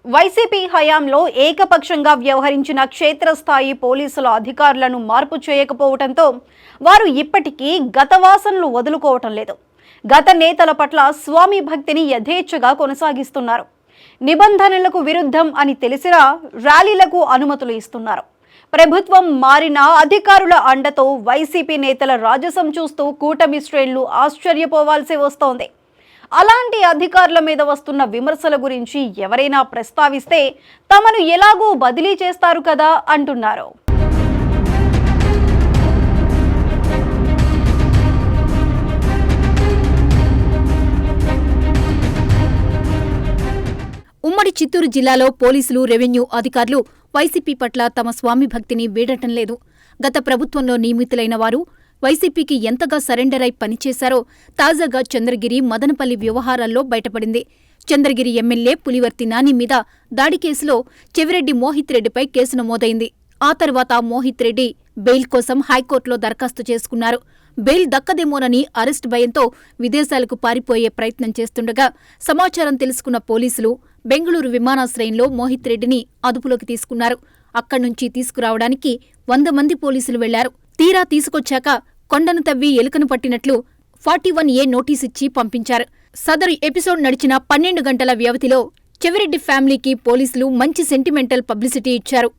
YCP హయాంలో ఏకపక్షంగా వ్యవహరించిన క్షేత్రస్థాయి పోలీసుల అధికారులను మార్పు చేయకపోవడంతో వారు ఇప్పటికీ గత వాసనలు వదులుకోవటం లేదు. గత నేతల పట్ల స్వామి భక్తిని యథేచ్ఛగా కొనసాగిస్తున్నారు. నిబంధనలకు విరుద్ధం అని తెలిసినా ర్యాలీలకు అనుమతులు ఇస్తున్నారు. ప్రభుత్వం మారినా అధికారుల అండతో వైసీపీ నేతల రాజసం చూస్తూ కూటమి శ్రేణులు ఆశ్చర్యపోవాల్సి వస్తోంది. అలాంటి అధికారుల మీద వస్తున్న విమర్శల గురించి ఎవరైనా ప్రస్తావిస్తే తమను ఎలాగూ బదిలీ చేస్తారు కదా అంటున్నారు. ఉమ్మడి చిత్తూరు జిల్లాలో పోలీసులు, రెవెన్యూ అధికారులు వైసీపీ పట్ల తమ స్వామి భక్తిని వీడటం లేదు. గత ప్రభుత్వంలో నియమితులైన వారు వైసీపీకి ఎంతగా సరెండర్ అయి పనిచేశారో తాజాగా చంద్రగిరి, మదనపల్లి వ్యవహారాల్లో బయటపడింది. చంద్రగిరి ఎమ్మెల్యే పులివర్తి నాని మీద దాడి కేసులో చెవిరెడ్డి మోహిత్ రెడ్డిపై కేసు నమోదైంది. ఆ తర్వాత మోహిత్ రెడ్డి బెయిల్ కోసం హైకోర్టులో దరఖాస్తు చేసుకున్నారు. బెయిల్ దక్కదేమోనని అరెస్టు భయంతో విదేశాలకు పారిపోయే ప్రయత్నం చేస్తుండగా సమాచారం తెలుసుకున్న పోలీసులు బెంగళూరు విమానాశ్రయంలో మోహిత్ రెడ్డిని అదుపులోకి తీసుకున్నారు. అక్కడ్నుంచి తీసుకురావడానికి 100 మంది పోలీసులు వెళ్లారు. తీరా తీసుకొచ్చాక కొండను తవ్వి ఎలుకను పట్టినట్లు 41A నోటీసిచ్చి పంపించారు. సదరు ఎపిసోడ్ నడిచిన 12 గంటల వ్యవధిలో చెవిరెడ్డి ఫ్యామిలీకి పోలీసులు మంచి సెంటిమెంటల్ పబ్లిసిటీ ఇచ్చారు.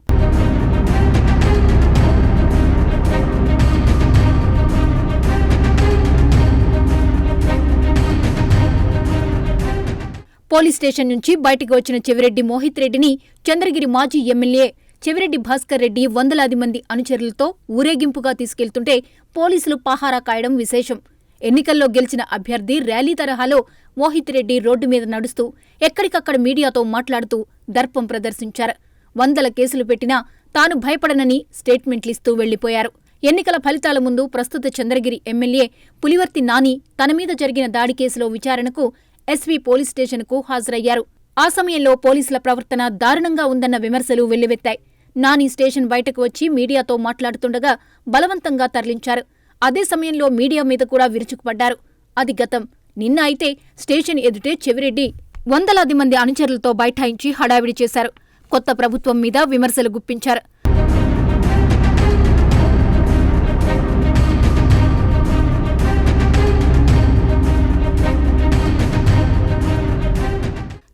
పోలీస్ స్టేషన్ నుంచి బయటకు వచ్చిన చెవిరెడ్డి మోహిత్ రెడ్డిని చంద్రగిరి మాజీ ఎమ్మెల్యే చెవిరెడ్డి భాస్కర్ రెడ్డి వందలాది మంది అనుచరులతో ఊరేగింపుగా తీసుకెళ్తుంటే పోలీసులు పహారా కాయడం విశేషం. ఎన్నికల్లో గెలిచిన అభ్యర్థి ర్యాలీ తరహాలో మోహిత్ రెడ్డి రోడ్డు మీద నడుస్తూ ఎక్కడికక్కడ మీడియాతో మాట్లాడుతూ దర్పం ప్రదర్శించారు. 100 కేసులు పెట్టినా తాను భయపడనని స్టేట్మెంట్లిస్తూ వెళ్లిపోయారు. ఎన్నికల ఫలితాల ముందు ప్రస్తుత చంద్రగిరి ఎమ్మెల్యే పులివర్తి నాని తన మీద జరిగిన దాడి కేసులో విచారణకు ఎస్వీ పోలీస్ స్టేషన్కు హాజరయ్యారు. ఆ సమయంలో పోలీసుల ప్రవర్తన దారుణంగా ఉందన్న విమర్శలు వెల్లువెత్తాయి. నాని స్టేషన్ బయటకు వచ్చి మీడియాతో మాట్లాడుతుండగా బలవంతంగా తరలించారు. అదే సమయంలో మీడియా మీద కూడా విరుచుకుపడ్డారు. అది గతం. నిన్న అయితే స్టేషన్ ఎదుటే చెవిరెడ్డి వందలాది మంది అనుచరులతో బైఠాయించి హడావిడి చేశారు. కొత్త ప్రభుత్వం మీద విమర్శలు గుప్పించారు.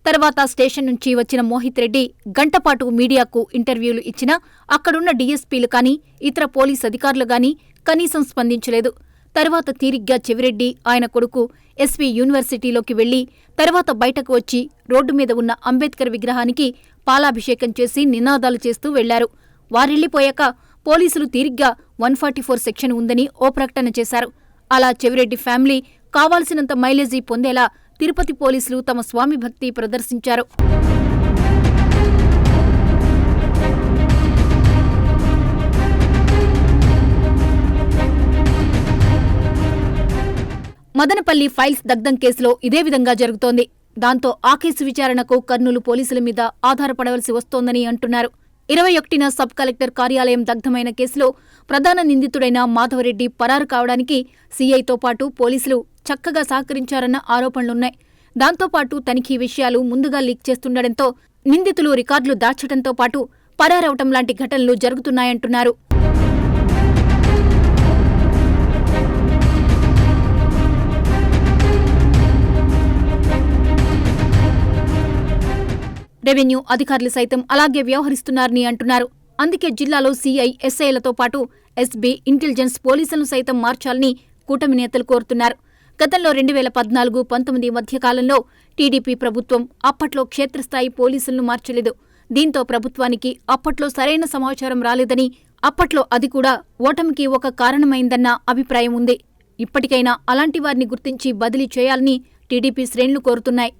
తర్వాత స్టేషన్ నుంచి వచ్చిన మోహిత్ రెడ్డి గంటపాటు మీడియాకు ఇంటర్వ్యూలు ఇచ్చినా అక్కడున్న డీఎస్పీలు కానీ ఇతర పోలీస్ అధికారులు గానీ కనీసం స్పందించలేదు. తర్వాత తీరిగ్గా చెవిరెడ్డి, ఆయన కొడుకు ఎస్వీ యూనివర్సిటీలోకి వెళ్లి తర్వాత బయటకు వచ్చి రోడ్డు మీద ఉన్న అంబేద్కర్ విగ్రహానికి పాలాభిషేకం చేసి నినాదాలు చేస్తూ వెళ్లారు. వారెళ్లిపోయాక పోలీసులు తీరిగ్గా 144 సెక్షన్ ఉందని ఓ ప్రకటన చేశారు. అలా చెవిరెడ్డి ఫ్యామిలీ కావాల్సినంత మైలేజీ పొందేలా తిరుపతి పోలీసులు తమ స్వామి భక్తి ప్రదర్శించారు. మదనపల్లి ఫైల్స్ దగ్ధం కేసులో ఇదే విధంగా జరుగుతోంది. దాంతో ఆ కేసు విచారణకు కర్నూలు పోలీసుల మీద ఆధారపడవలసి వస్తోందని అంటున్నారు. 21న సబ్ కలెక్టర్ కార్యాలయం దగ్ధమైన కేసులో ప్రధాన నిందితుడైన మాధవరెడ్డి పరారు కావడానికి సీఐతో పాటు పోలీసులు చక్కగా సహకరించారన్న ఆరోపణలున్నాయి. దాంతోపాటు తనిఖీ విషయాలు ముందుగా లీక్ చేస్తుండటంతో నిందితులు రికార్డులు దాచడంతో పాటు పరారవటం లాంటి ఘటనలు జరుగుతున్నాయంటున్నారు. రెవెన్యూ అధికారులు సైతం అలాగే వ్యవహరిస్తున్నారని అంటున్నారు. అందుకే జిల్లాలో సీఐ, ఎస్ఐలతో పాటు ఎస్బీ, ఇంటెలిజెన్స్ పోలీసులను సైతం మార్చాలని కూటమి నేతలు కోరుతున్నారు. గతంలో 2014-19 మధ్యకాలంలో టీడీపీ ప్రభుత్వం అప్పట్లో క్షేత్రస్థాయి పోలీసులను మార్చలేదు. దీంతో ప్రభుత్వానికి అప్పట్లో సరైన సమాచారం రాలేదని, అప్పట్లో అది కూడా ఓటమికి ఒక కారణమైందన్న అభిప్రాయం ఉంది. ఇప్పటికైనా అలాంటి వారిని గుర్తించి బదిలీ చేయాలని టీడీపీ శ్రేణులు కోరుతున్నాయి.